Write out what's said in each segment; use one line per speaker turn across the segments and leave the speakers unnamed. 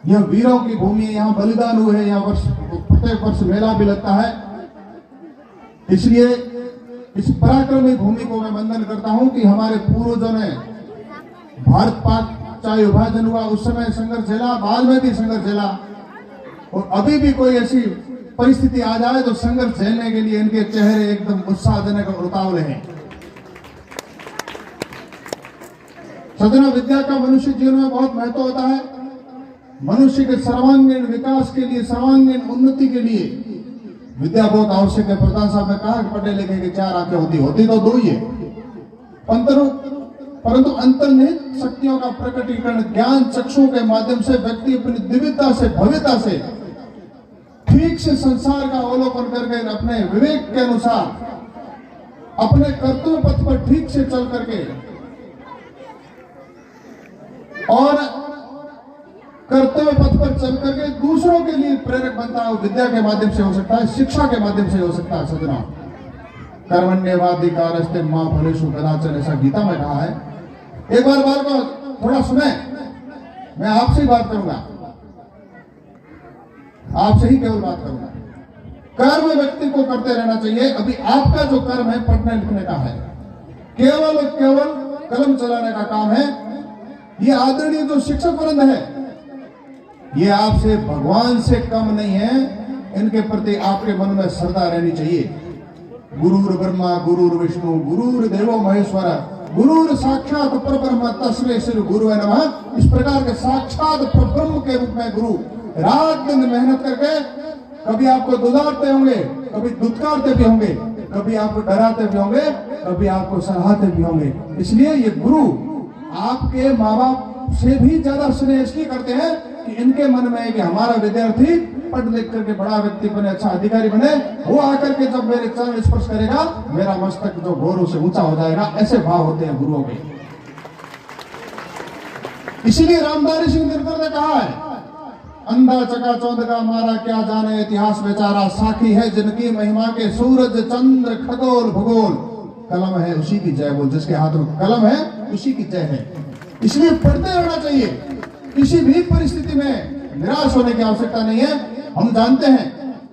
यह वीरों की भूमि है, यहाँ बलिदान हुए हैं, यहाँ प्रत्येक वर्ष मेला भी लगता है। इसलिए इस पराक्रमी भूमि को मैं वंदन करता हूं कि हमारे पूर्वजों ने भारत पाक चाहे विभाजन हुआ उस समय संघर्ष झेला, बाद में भी संघर्ष झेला, और अभी भी कोई ऐसी परिस्थिति आ जाए तो संघर्ष झेलने के लिए इनके चेहरे एकदम उत्साहजनक और उतावले हैं। सजना, विद्या का मनुष्य जीवन में बहुत महत्व होता है। मनुष्य के सर्वांगीण विकास के लिए, सर्वांगीण उन्नति के लिए विद्या बहुत आवश्यक है। प्रधान साहब ने कहा कि पढ़े लिखे की चार आंखें होती तो दो ही है, परंतु अंतर्निहित शक्तियों का प्रकटीकरण ज्ञान चक्षु के माध्यम से व्यक्ति अपनी दिव्यता से, भव्यता से ठीक से संसार का अवलोकन करके अपने विवेक के अनुसार अपने कर्तव्य पथ पर ठीक से चल करके और कर्तव्य पथ पर चल करके दूसरों के लिए प्रेरक बनता है। विद्या के माध्यम से हो सकता है, शिक्षा के माध्यम से हो सकता है। सजना, कर्मण्येवाधिकारस्ते मा फलेषु कदाचन, ऐसा गीता में कहा है। एक बार बात को थोड़ा सुने, मैं आपसे ही बात करूंगा, आपसे ही केवल बात करूंगा। कर्म व्यक्ति को करते रहना चाहिए। अभी आपका जो कर्म है पढ़ने लिखने का है, केवल और केवल कलम चलाने का काम है। ये आदरणीय जो शिक्षक वृंद है, ये आपसे भगवान से कम नहीं है। इनके प्रति आपके मन में श्रद्धा रहनी चाहिए। गुरुर ब्रह्मा गुरुर विष्णु गुरुर देवो महेश्वर गुरुर साक्षात परब्रह्म तस्मै श्री गुरुवे नमः। इस प्रकार के साक्षात परब्रह्म के रूप में गुरु रात दिन मेहनत करके कभी आपको दुलारते होंगे, कभी दुत्कारते भी होंगे, कभी आपको डराते भी होंगे, कभी आपको सराहते भी होंगे। इसलिए ये गुरु आपके माँ बाप से भी ज्यादा स्नेह इसलिए करते हैं कि इनके मन में है कि हमारा विद्यार्थी पढ़ लिख करके बड़ा व्यक्ति बने, अच्छा अधिकारी बने। वो आकर के जब मेरे चरण स्पर्श करेगा, मेरा मस्तक जो गौरव से ऊंचा हो जाएगा। ऐसे भाव होते हैं गुरुओं के। इसीलिए रामधारी सिंह दिनकर ने कहा है, अंधा चकाचौंध का मारा क्या जाने इतिहास बेचारा, साखी है जिनकी महिमा के सूरज चंद्र खगोल भूगोल, कलम है उसी की जय। वो जिसके हाथ में कलम है उसी की जय है। इसलिए पढ़ते रहना चाहिए। किसी भी परिस्थिति में निराश होने की आवश्यकता नहीं है। हम जानते हैं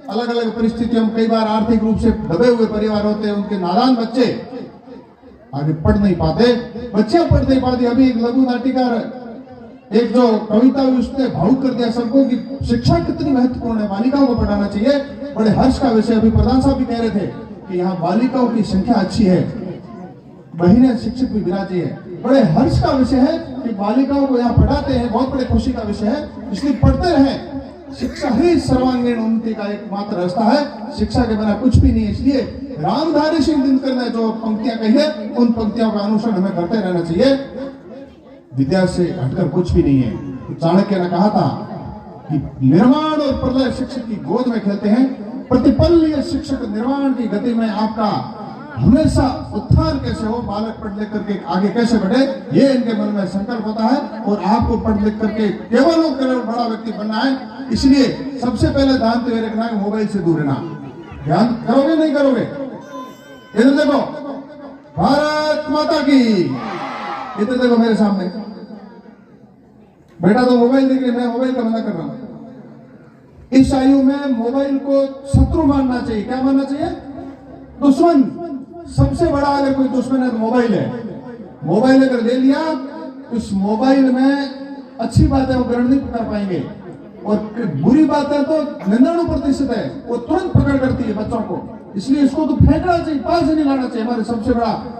अलग अलग परिस्थितियों में कई बार आर्थिक रूप से दबे हुए परिवार होते हैं, उनके नादान बच्चे आगे पढ़ नहीं पाते, बच्चे पढ़ नहीं पाते। अभी एक लघु नाटिकार एक जो कविता उसने भावुक कर दिया सबको कि शिक्षा कितनी महत्वपूर्ण है, बालिकाओं को पढ़ाना चाहिए। बड़े हर्ष का विषय, अभी प्रधान साहब भी कह रहे थे कि यहाँ बालिकाओं की संख्या अच्छी है, बहिनें शिक्षक भी विराजी है। बड़े हर्ष का विषय है कि बालिकाओं को यहाँ पढ़ाते हैं, बहुत बड़े खुशी का विषय है। इसलिए पढ़ते रहें। शिक्षा ही सर्वांगीण उन्नति का एकमात्र रास्ता है, शिक्षा के बिना कुछ भी नहीं है। इसलिए रामधारी सिंह दिनकर ने जो पंक्तियां कही है, उन पंक्तियों का अनुसरण हमें करते रहना चाहिए। विद्या से हटकर कुछ भी नहीं है। चाणक्य ने कहा था कि निर्माण और प्रलय शिक्षक की गोद में खेलते हैं। प्रतिपल ये शिक्षक निर्माण की गति में आपका हमेशा उत्थान कैसे हो, बालक पढ़ लिख करके आगे कैसे बढ़े, ये इनके मन में संकल्प होता है। और आपको पढ़ लिख करके केवल और केवल बड़ा व्यक्ति बनना है। इसलिए सबसे पहले ध्यान तो ये रखना है, मोबाइल से दूर रहना। ध्यान करोगे नहीं करोगे? इधर देखो, भारत माता की। इधर देखो मेरे सामने बेटा, तो मोबाइल देख रहे, मैं मोबाइल का मना कर रहा हूं। इस आयु में मोबाइल को शत्रु मानना चाहिए। क्या मानना चाहिए? दुश्मन। सबसे बड़ा अगर कोई दुश्मन है तो मोबाइल है। मोबाइल अगर ले लिया, इस मोबाइल में अच्छी बातें वो ग्रहण नहीं कर पाएंगे, और बुरी बातें तो 99% है, वो तुरंत पकड़ करती है बच्चों को। इसलिए इसको तो फेंकना चाहिए, पास नहीं लाना चाहिए। हमारे सबसे बड़ा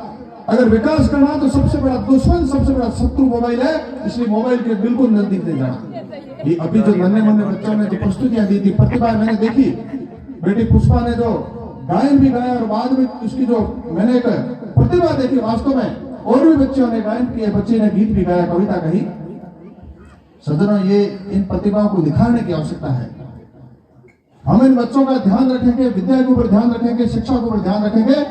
अगर विकास करना तो सबसे बड़ा दुश्मन, सबसे बड़ा शत्रु मोबाइल है। इसलिए मोबाइल के बिल्कुल नजदीक नहीं जाना। ये अभी जो नन्हे मुन्ने बच्चों ने जो प्रस्तुतियां दी थी, प्रतिभा मैंने देखी, बेटी पुष्पा ने जो गायन भी गाया, और बाद में उसकी जो मैंने एक प्रतिभा देखी वास्तव में, और भी बच्चों ने गायन किए, बच्चे ने गीत भी गाया, कविता कही। सज्जनों, ये इन प्रतिभाओं को दिखाने की आवश्यकता है। हम इन बच्चों का ध्यान रखेंगे, विद्या के ऊपर ध्यान रखेंगे, शिक्षा के ऊपर ध्यान रखेंगे।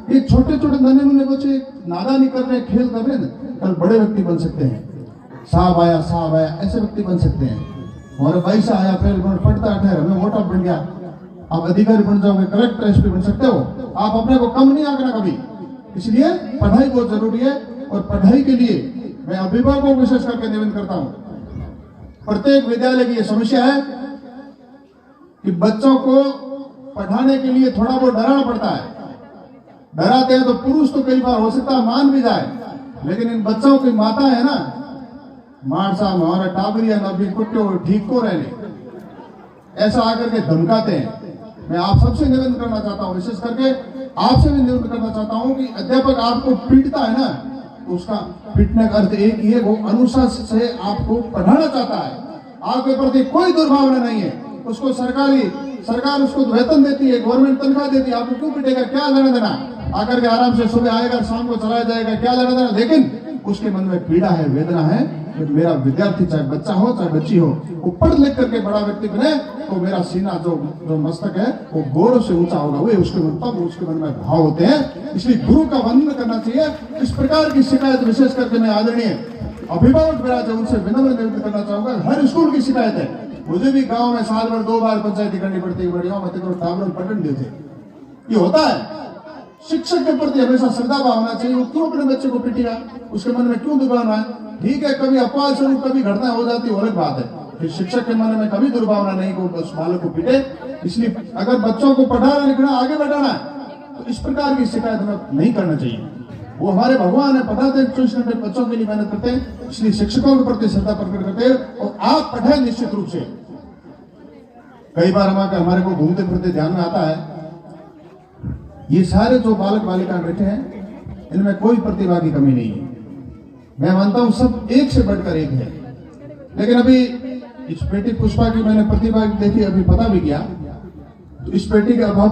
ये छोटे छोटे नन्हे मुन्ने बच्चे नादानी कर रहे, खेल कर रहे, कल बड़े व्यक्ति बन सकते हैं। साहब आया ऐसे व्यक्ति बन सकते हैं। और पैसा आया, फिर पढ़ता ठहर, हमें मोटा बन गया, आप अधिकारी बन जाओगे, कलेक्टर एसपी बन सकते हो। आप अपने को कम नहीं आंकना कभी। इसलिए पढ़ाई बहुत जरूरी है। और पढ़ाई के लिए मैं अभिभावकों को विशेष करके निवेदन करता हूं, प्रत्येक विद्यालय की यह समस्या है कि बच्चों को पढ़ाने के लिए थोड़ा बहुत डराना पड़ता है। डराते हैं तो पुरुष तो कई बार हो सकता है मान भी जाए, लेकिन इन बच्चों की माता है ना, मार साहब हमारा टाबरिया नबी कुट्टो ठीक को रहने, ऐसा आकर के धमकाते हैं। मैं आप सबसे निवेदन करना चाहता हूं, विशेष करके आपसे भी निवेदन करना चाहता हूं कि अध्यापक आपको पीटता है ना, तो उसका पीटने का अर्थ एक ही है, वो अनुशासन से आपको पढ़ाना चाहता है। आपके प्रति कोई दुर्भावना नहीं है। उसको सरकार उसको वेतन देती है, गवर्नमेंट तनख्वाह देती है, आपको क्यों पीटेगा? क्या लेना देना? आकर के आराम से सुबह आएगा, शाम को चला जाएगा, क्या लेना देना? लेकिन उसके मन में पीड़ा है, वेदना है कि मेरा विद्यार्थी चाहे बच्चा हो चाहे बच्ची हो, वो पढ़ लिख करके बड़ा व्यक्ति बने तो मेरा सीना जो मस्तक है वो गौरव से ऊंचा होगा। वे उसके मन में भाव होते हैं। इसलिए गुरु का वंदन करना चाहिए। इस प्रकार की शिकायत विशेष करके मैं आदरणीय अभिभावक विराज उनसे विनम्र निवेदन करना चाहूंगा। हर स्कूल की शिकायत है। मुझे भी गांव में साल भर 2 बार पंचायती करनी पड़ती है, बढ़िया मत करो टावरन पटन देते, ये होता है। शिक्षक के प्रति हमेशा श्रद्धा भाव होना चाहिए। वो क्यों अपने बच्चे को पीटेगा? उसके मन में क्यों दुर्भावना है? ठीक है, कभी अपवाद स्वरूप कभी घटना हो जाती है, अलग बात है। फिर शिक्षक के मन में कभी दुर्भावना नहीं को उस बालक को पीटे। इसलिए अगर बच्चों को पढ़ाना लिखना आगे बढ़ाना है तो इस प्रकार की शिकायत हमें नहीं करना चाहिए। वो हमारे भगवान है, पढ़ाते 24 घंटे बच्चों के लिए मेहनत करते हैं। इसलिए शिक्षकों के प्रति श्रद्धा प्रकट करते हैं और आप पढ़े निश्चित रूप से। कई बार हमारे को घूमते फिरते ध्यान में आता है, ये सारे जो बालक बालिका बैठे हैं इनमें कोई प्रतिभा की कमी नहीं है। मैं मानता हूं सब एक से बढ़कर एक है। लेकिन अभी इस बेटी पुष्पा की मैंने प्रतिभा देखी, अभी पता भी किया, तो इस बेटी के अभाव